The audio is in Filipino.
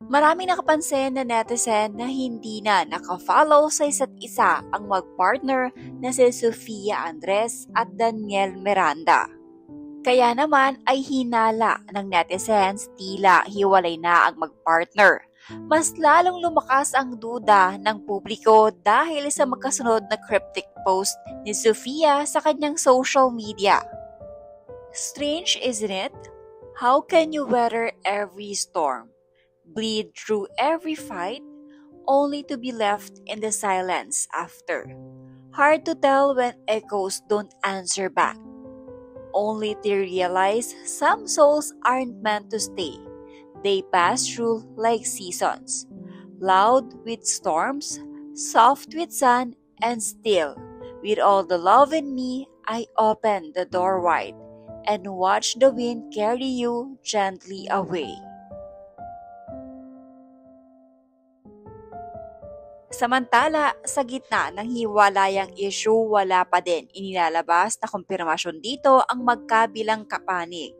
Maraming nakapansin na netizen na hindi na nakafollow sa isa't isa ang mag-partner na si Sofia Andres at Daniel Miranda. Kaya naman ay hinala ng netizens tila hiwalay na ang mag-partner. Mas lalong lumakas ang duda ng publiko dahil sa magkasunod na cryptic post ni Sofia sa kanyang social media. Strange, isn't it? How can you weather every storm, bleed through every fight, only to be left in the silence after? Hard to tell when echoes don't answer back, only to realize some souls aren't meant to stay. They pass through like seasons, loud with storms, soft with sun, and still, with all the love in me, I open the door wide and watch the wind carry you gently away. Samantala, sa gitna ng hiwalayang issue, wala pa din inilalabas na kumpirmasyon dito ang magkabilang kapanig.